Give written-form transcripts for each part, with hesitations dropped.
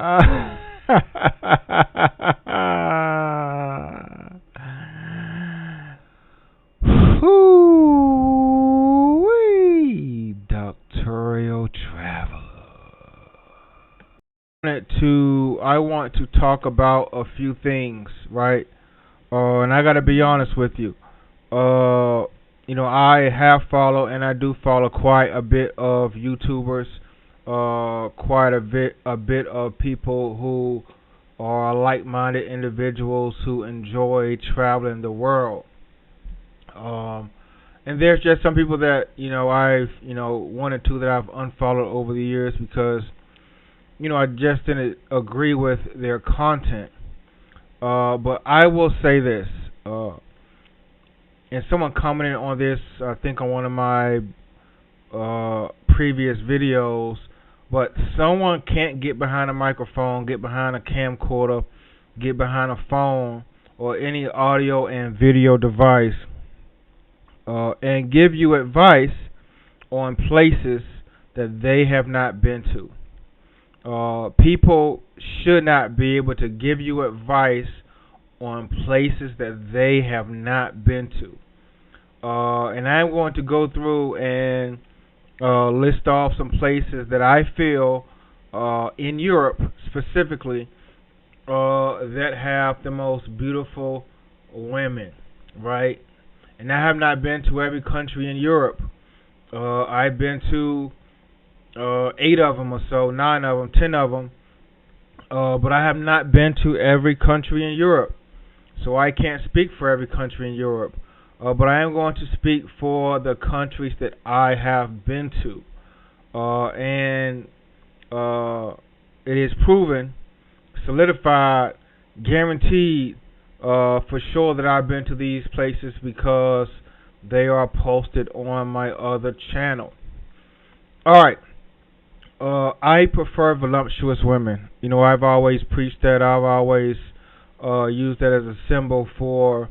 Whoo-wee, Doctorial Traveler. I want to talk about a few things, right? And I gotta be honest with you. I have followed and I do follow quite a bit of YouTubers, quite a bit of people who are like-minded individuals who enjoy traveling the world. Um, and there's just some people that I've one or two that I've unfollowed over the years because I just didn't agree with their content. But I will say this. And someone commented on this, I think on one of my previous videos, but someone can't get behind a microphone, get behind a camcorder, get behind a phone or any audio and video device and give you advice on places that they have not been to. People should not be able to give you advice on places that they have not been to. And I'm going to go through and list off some places that I feel in Europe specifically that have the most beautiful women, right? And I have not been to every country in Europe. I've been to 8 of them or so, 9 of them, 10 of them, but I have not been to every country in Europe. So I can't speak for every country in Europe. But I am going to speak for the countries that I have been to. And it is proven, solidified, guaranteed for sure that I've been to these places because they are posted on my other channel. Alright. I prefer voluptuous women. I've always preached that. I've always used that as a symbol for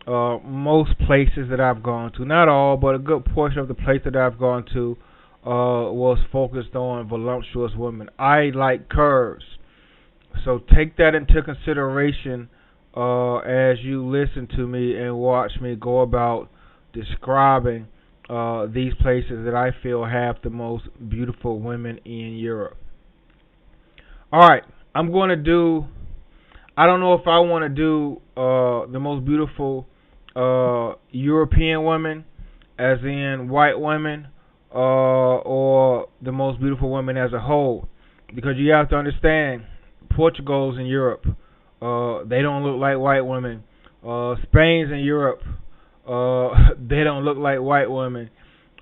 most places that I've gone to. Not all, but a good portion of the places that I've gone to was focused on voluptuous women. I like curves. So take that into consideration as you listen to me and watch me go about describing these places that I feel have the most beautiful women in Europe. Alright, I'm going to do, I don't know if I want to do the most beautiful European women, as in white women, or the most beautiful women as a whole. Because you have to understand, Portugal's in Europe. They don't look like white women. Spain's in Europe. They don't look like white women.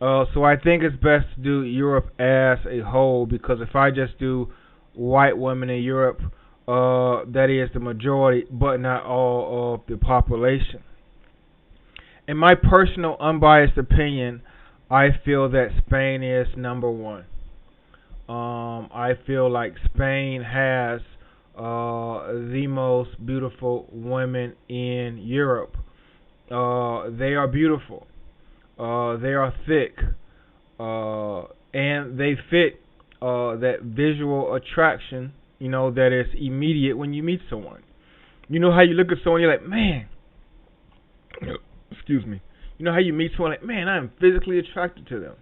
So I think it's best to do Europe as a whole, because if I just do white women in Europe, that is the majority, but not all of the population. In my personal unbiased opinion, I feel that Spain is number one. I feel like Spain has the most beautiful women in Europe. They are beautiful. They are thick. And they fit that visual attraction, that is immediate when you meet someone. You know how you look at someone, you're like, man, excuse me. You know how you meet someone like, man, I'm physically attracted to them,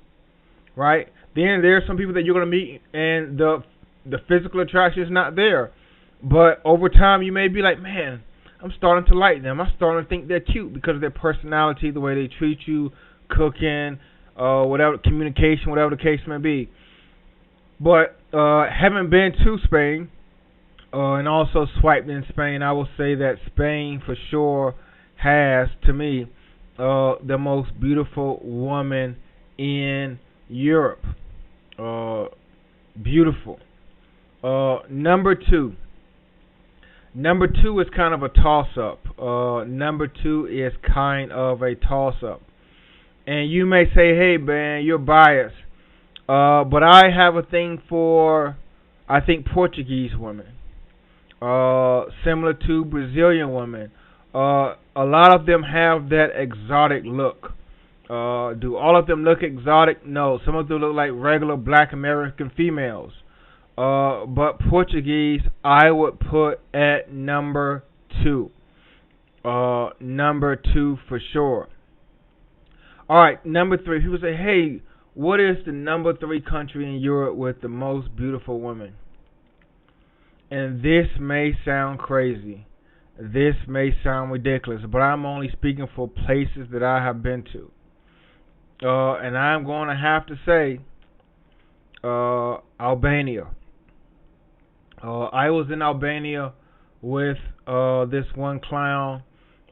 right? Then there are some people that you're going to meet and the physical attraction is not there. But over time you may be like, man, I'm starting to like them. I'm starting to think they're cute because of their personality, the way they treat you, cooking, whatever, communication, whatever the case may be. But having been to Spain and also swiped in Spain, I will say that Spain for sure has, to me, the most beautiful woman in Europe. Beautiful. Number two. Number two is kind of a toss-up. Number two is kind of a toss-up. And you may say, hey, man, you're biased. But I have a thing for, I think, Portuguese women. Similar to Brazilian women. A lot of them have that exotic look. Do all of them look exotic? No. Some of them look like regular black American females. But Portuguese, I would put at number two. Number two for sure. All right, number three. People say, "Hey, what is the number three country in Europe with the most beautiful women?" And this may sound crazy. This may sound ridiculous, but I'm only speaking for places that I have been to. And I'm going to have to say Albania. I was in Albania with this one clown,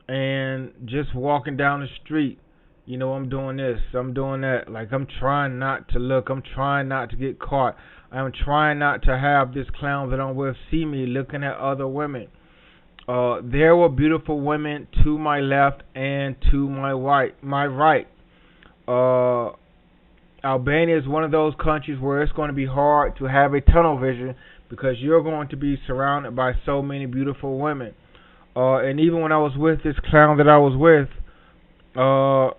and just walking down the street, I'm doing this, I'm doing that. Like, I'm trying not to look, I'm trying not to get caught. I'm trying not to have this clown that I'm with see me looking at other women. There were beautiful women to my left and to my right. Uh, Albania is one of those countries where it's going to be hard to have a tunnel vision because you're going to be surrounded by so many beautiful women. And even when I was with this clown that I was with,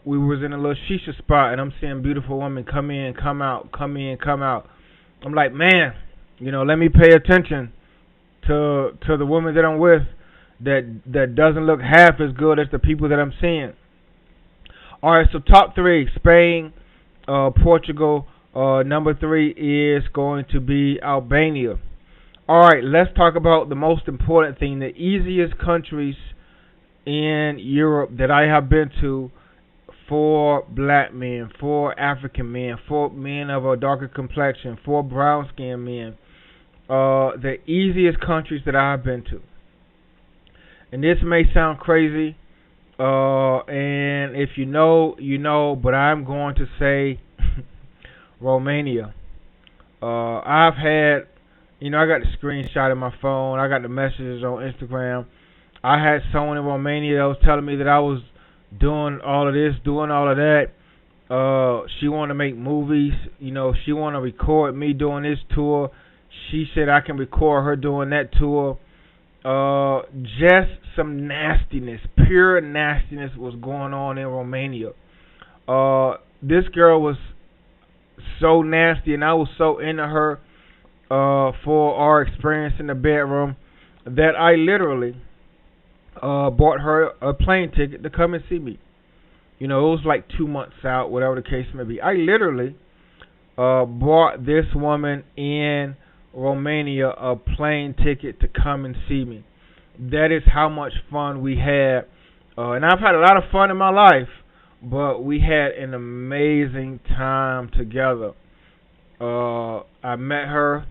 we was in a little shisha spot, and I'm seeing beautiful women come in, come out, come in, come out. I'm like, man, let me pay attention to the women that I'm with that doesn't look half as good as the people that I'm seeing. All right, so top three: Spain, Portugal. Number three is going to be Albania. All right, let's talk about the most important thing, the easiest countries in Europe that I have been to for black men, for African men, for men of a darker complexion, for brown skinned men. The easiest countries that I have been to. And this may sound crazy, and if you know, you know, but I'm going to say Romania. I've had, I got the screenshot of my phone. I got the messages on Instagram. I had someone in Romania that was telling me that I was doing all of this, doing all of that. She wanted to make movies. She wanted to record me doing this tour. She said I can record her doing that tour. Just some nastiness, pure nastiness was going on in Romania. This girl was so nasty, and I was so into her for our experience in the bedroom that I literally bought her a plane ticket to come and see me. It was like 2 months out, whatever the case may be. I literally bought this woman in Romania a plane ticket to come and see me. That is how much fun we had. And I've had a lot of fun in my life, but we had an amazing time together. I met her,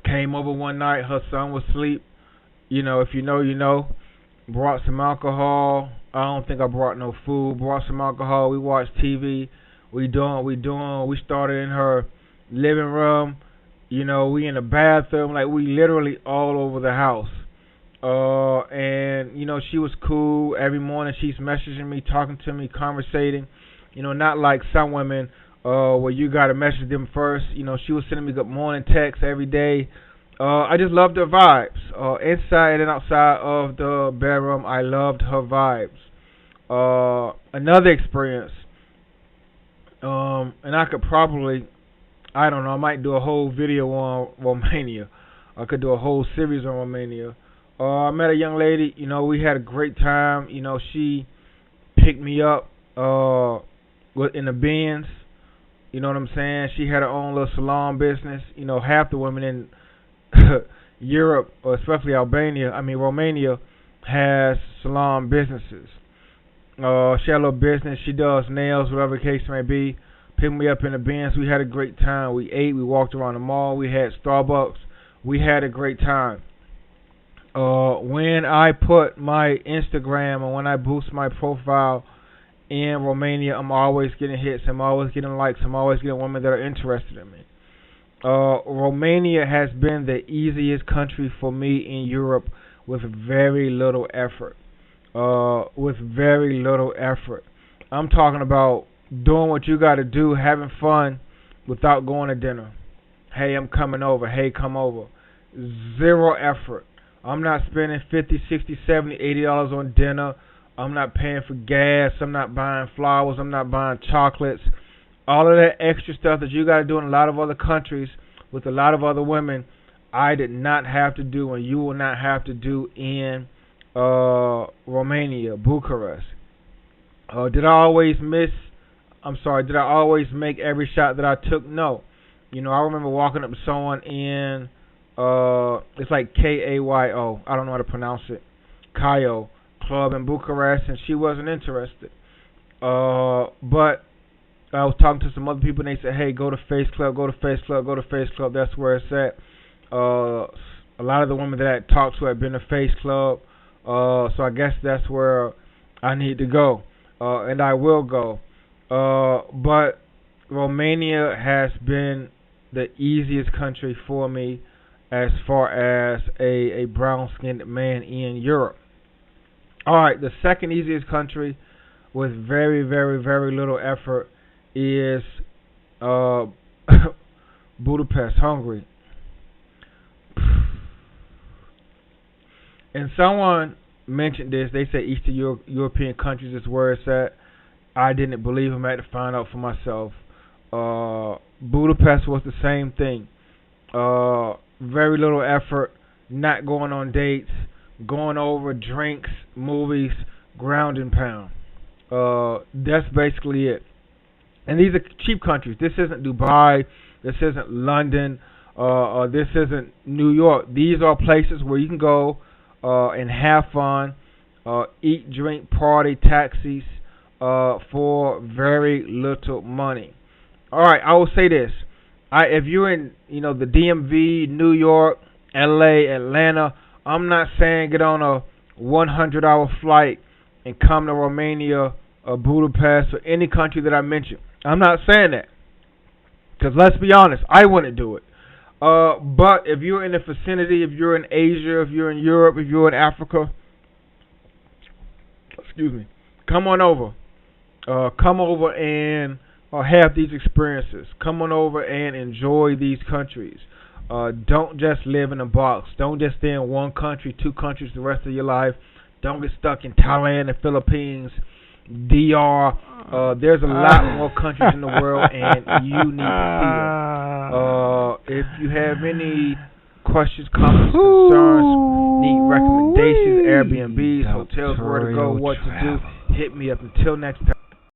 came over one night, her son was asleep. If you know, you know. Brought some alcohol. I don't think I brought no food. Brought some alcohol. We watched TV. We doing. We started in her living room. We in the bathroom. Like, we literally all over the house. And she was cool. Every morning she's messaging me, talking to me, conversating. Not like some women where you gotta message them first. She was sending me good morning texts every day. I just loved her vibes. Inside and outside of the bedroom, I loved her vibes. Another experience, and I could probably, I don't know, I might do a whole video on Romania. I could do a whole series on Romania. I met a young lady, we had a great time. She picked me up in the Benz. You know what I'm saying? She had her own little salon business. Half the women in Europe, or especially Romania, has salon businesses. She had a little business. She does nails, whatever the case may be. Picked me up in the Benz. We had a great time. We ate. We walked around the mall. We had Starbucks. We had a great time. When I put my Instagram and when I boost my profile in Romania, I'm always getting hits. I'm always getting likes. I'm always getting women that are interested in me. Romania has been the easiest country for me in Europe with very little effort. I'm talking about doing what you got to do, having fun without going to dinner. Hey, I'm coming over. Hey, come over. Zero effort. I'm not spending $50, $60, $70, $80 on dinner. I'm not paying for gas. I'm not buying flowers. I'm not buying chocolates. All of that extra stuff that you got to do in a lot of other countries with a lot of other women, I did not have to do, and you will not have to do in Romania, Bucharest. Did I always miss? I'm sorry. Did I always make every shot that I took? No. I remember walking up to someone in it's like Kayo. I don't know how to pronounce it. Kayo club in Bucharest, and she wasn't interested. But I was talking to some other people, and they said, "Hey, go to Face Club, go to Face Club, go to Face Club. That's where it's at." A lot of the women that I talked to had been to Face Club, so I guess that's where I need to go, and I will go. But Romania has been the easiest country for me as far as a brown-skinned man in Europe. All right, the second easiest country with very, very, very little effort is uh, Budapest, Hungary. And someone mentioned this. They said Eastern European countries is where it's at. I didn't believe him. I had to find out for myself. Budapest was the same thing. Very little effort, not going on dates, going over drinks, movies, ground and pound. That's basically it. And these are cheap countries. This isn't Dubai. This isn't London. This isn't New York. These are places where you can go and have fun, eat, drink, party, taxis for very little money. All right, I will say this: if you're in, the DMV, New York, LA, Atlanta, I'm not saying get on a 100-hour flight and come to Romania or Budapest or any country that I mentioned. I'm not saying that, because let's be honest, I wouldn't do it. But if you're in the vicinity, if you're in Asia, if you're in Europe, if you're in Africa, excuse me, come on over. Come over and have these experiences. Come on over and enjoy these countries. Don't just live in a box. Don't just stay in one country, two countries the rest of your life. Don't get stuck in Thailand and Philippines, DR. There's a lot more countries in the world, and you need to see them. If you have any questions, comments, concerns, need recommendations, Airbnbs, hotels, where to go, what to do, hit me up. Until next time.